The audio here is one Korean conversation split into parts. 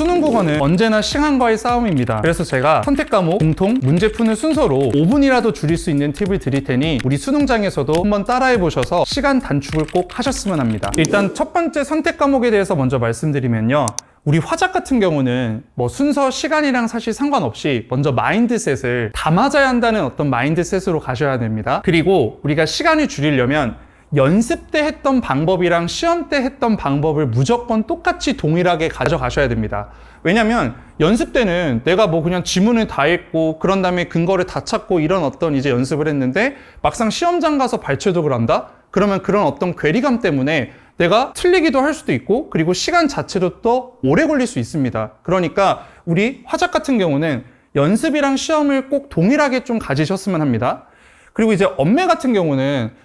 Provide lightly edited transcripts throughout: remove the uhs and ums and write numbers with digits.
수능 국어는 언제나 시간과의 싸움입니다. 그래서 제가 선택 과목, 공통, 문제 푸는 순서로 5분이라도 줄일 수 있는 팁을 드릴 테니 우리 수능장에서도 한번 따라해 보셔서 시간 단축을 꼭 하셨으면 합니다. 일단 첫 번째 선택 과목에 대해서 먼저 말씀드리면요. 우리 화작 같은 경우는 뭐 순서, 시간이랑 사실 상관없이 먼저 마인드셋을 다 맞아야 한다는 어떤 마인드셋으로 가셔야 됩니다. 그리고 우리가 시간을 줄이려면 연습 때 했던 방법이랑 시험 때 했던 방법을 무조건 똑같이 동일하게 가져가셔야 됩니다. 왜냐면 연습 때는 내가 뭐 그냥 지문을 다 읽고 그런 다음에 근거를 다 찾고 이런 어떤 이제 연습을 했는데 막상 시험장 가서 발췌독을 한다? 그러면 그런 어떤 괴리감 때문에 내가 틀리기도 할 수도 있고 그리고 시간 자체도 또 오래 걸릴 수 있습니다. 그러니까 우리 화작 같은 경우는 연습이랑 시험을 꼭 동일하게 좀 가지셨으면 합니다. 그리고 이제 엄매 같은 경우는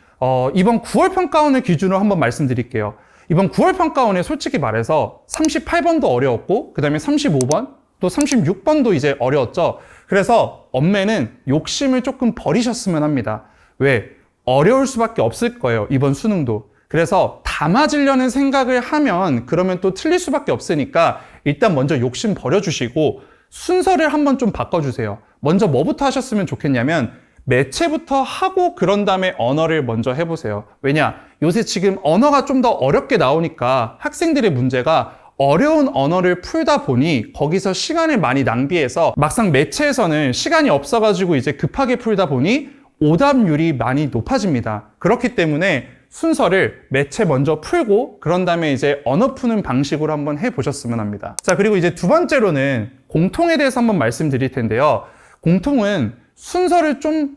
이번 9월 평가원을 기준으로 한번 말씀드릴게요. 이번 9월 평가원에 솔직히 말해서 38번도 어려웠고 그 다음에 35번 또 36번도 이제 어려웠죠. 그래서 엄매는 욕심을 조금 버리셨으면 합니다. 왜? 어려울 수밖에 없을 거예요. 이번 수능도. 그래서 다 맞으려는 생각을 하면 그러면 또 틀릴 수밖에 없으니까 일단 먼저 욕심 버려주시고 순서를 한번 좀 바꿔주세요. 먼저 뭐부터 하셨으면 좋겠냐면 매체부터 하고 그런 다음에 언어를 먼저 해보세요. 왜냐? 요새 지금 언어가 좀 더 어렵게 나오니까 학생들의 문제가 어려운 언어를 풀다 보니 거기서 시간을 많이 낭비해서 막상 매체에서는 시간이 없어가지고 이제 급하게 풀다 보니 오답률이 많이 높아집니다. 그렇기 때문에 순서를 매체 먼저 풀고 그런 다음에 이제 언어 푸는 방식으로 한번 해보셨으면 합니다. 자, 그리고 이제 두 번째로는 공통에 대해서 한번 말씀드릴 텐데요. 공통은 순서를 좀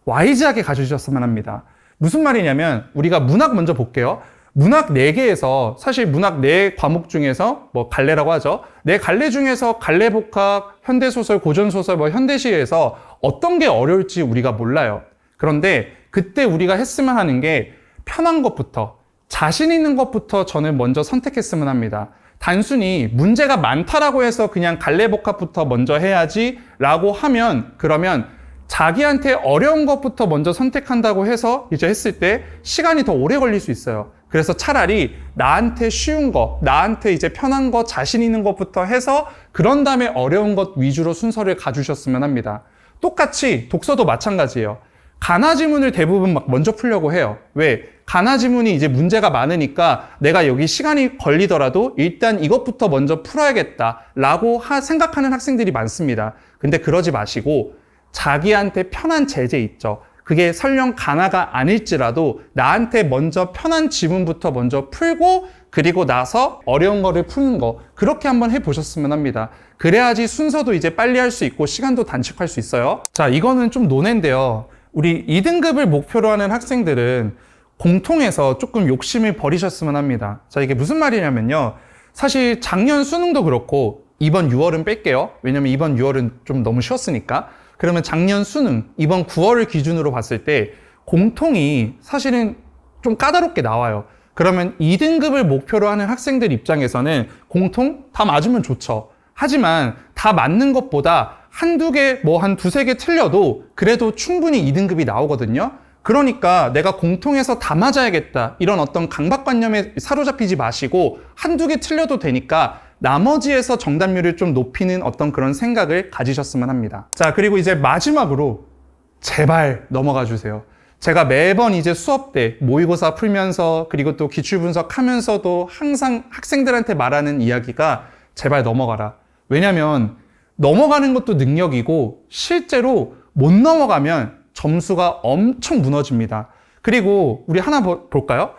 와이즈하게 가주셨으면 합니다. 무슨 말이냐면 우리가 문학 먼저 볼게요. 문학 4개에서 사실 문학 4과목 중에서 뭐 갈래라고 하죠. 4갈래 중에서 갈래복학, 현대소설, 고전소설, 뭐 현대시에서 어떤 게 어려울지 우리가 몰라요. 그런데 그때 우리가 했으면 하는 게 편한 것부터 자신 있는 것부터 저는 먼저 선택했으면 합니다. 단순히 문제가 많다라고 해서 그냥 갈래복합부터 먼저 해야지 라고 하면 그러면 자기한테 어려운 것부터 먼저 선택한다고 해서 이제 했을 때 시간이 더 오래 걸릴 수 있어요. 그래서 차라리 나한테 쉬운 거, 나한테 이제 편한 거, 자신 있는 것부터 해서 그런 다음에 어려운 것 위주로 순서를 가주셨으면 합니다. 똑같이 독서도 마찬가지예요. 가나 지문을 대부분 막 먼저 풀려고 해요. 왜? 가나 지문이 이제 문제가 많으니까 내가 여기 시간이 걸리더라도 일단 이것부터 먼저 풀어야겠다라고 생각하는 학생들이 많습니다. 근데 그러지 마시고 자기한테 편한 제재 있죠. 그게 설령 가나가 아닐지라도 나한테 먼저 편한 지문부터 먼저 풀고 그리고 나서 어려운 거를 푸는 거 그렇게 한번 해보셨으면 합니다. 그래야지 순서도 이제 빨리 할 수 있고 시간도 단축할 수 있어요. 자, 이거는 좀 논외인데요. 우리 2등급을 목표로 하는 학생들은 공통에서 조금 욕심을 버리셨으면 합니다. 자, 이게 무슨 말이냐면요. 사실 작년 수능도 그렇고 이번 6월은 뺄게요. 왜냐면 이번 6월은 좀 너무 쉬웠으니까. 그러면 작년 수능, 이번 9월을 기준으로 봤을 때 공통이 사실은 좀 까다롭게 나와요. 그러면 2등급을 목표로 하는 학생들 입장에서는 공통 다 맞으면 좋죠. 하지만 다 맞는 것보다 한두 개, 뭐 한 두세 개 틀려도 그래도 충분히 2등급이 나오거든요. 그러니까 내가 공통에서 다 맞아야겠다. 이런 어떤 강박관념에 사로잡히지 마시고 한두 개 틀려도 되니까 나머지에서 정답률을 좀 높이는 어떤 그런 생각을 가지셨으면 합니다. 자, 그리고 이제 마지막으로 제발 넘어가 주세요. 제가 매번 이제 수업 때 모의고사 풀면서 그리고 또 기출분석 하면서도 항상 학생들한테 말하는 이야기가 제발 넘어가라. 왜냐면 넘어가는 것도 능력이고 실제로 못 넘어가면 점수가 엄청 무너집니다. 그리고 우리 하나 볼까요?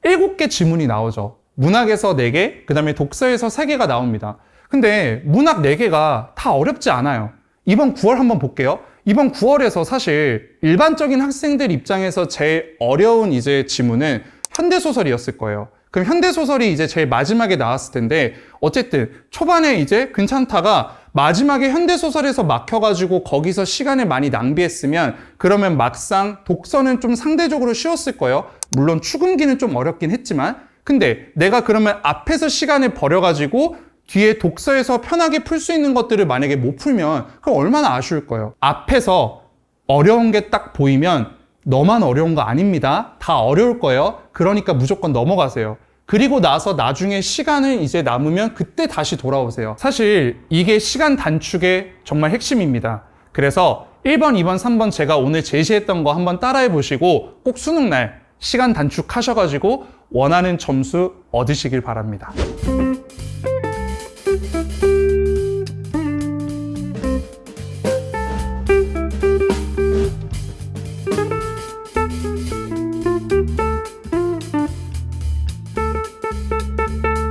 7개 지문이 나오죠. 문학에서 4개, 그 다음에 독서에서 3개가 나옵니다. 근데 문학 4개가 다 어렵지 않아요. 이번 9월 한번 볼게요. 이번 9월에서 사실 일반적인 학생들 입장에서 제일 어려운 이제 지문은 현대소설이었을 거예요. 그럼 현대소설이 이제 제일 마지막에 나왔을 텐데 어쨌든 초반에 이제 괜찮다가 마지막에 현대소설에서 막혀가지고 거기서 시간을 많이 낭비했으면 그러면 막상 독서는 좀 상대적으로 쉬웠을 거예요. 물론 추금기는 좀 어렵긴 했지만 근데 내가 그러면 앞에서 시간을 버려가지고 뒤에 독서에서 편하게 풀 수 있는 것들을 만약에 못 풀면 그럼 얼마나 아쉬울 거예요. 앞에서 어려운 게 딱 보이면 너만 어려운 거 아닙니다. 다 어려울 거예요. 그러니까 무조건 넘어가세요. 그리고 나서 나중에 시간을 이제 남으면 그때 다시 돌아오세요. 사실 이게 시간 단축의 정말 핵심입니다. 그래서 1번, 2번, 3번 제가 오늘 제시했던 거 한번 따라해 보시고 꼭 수능날 시간 단축하셔가지고 원하는 점수 얻으시길 바랍니다.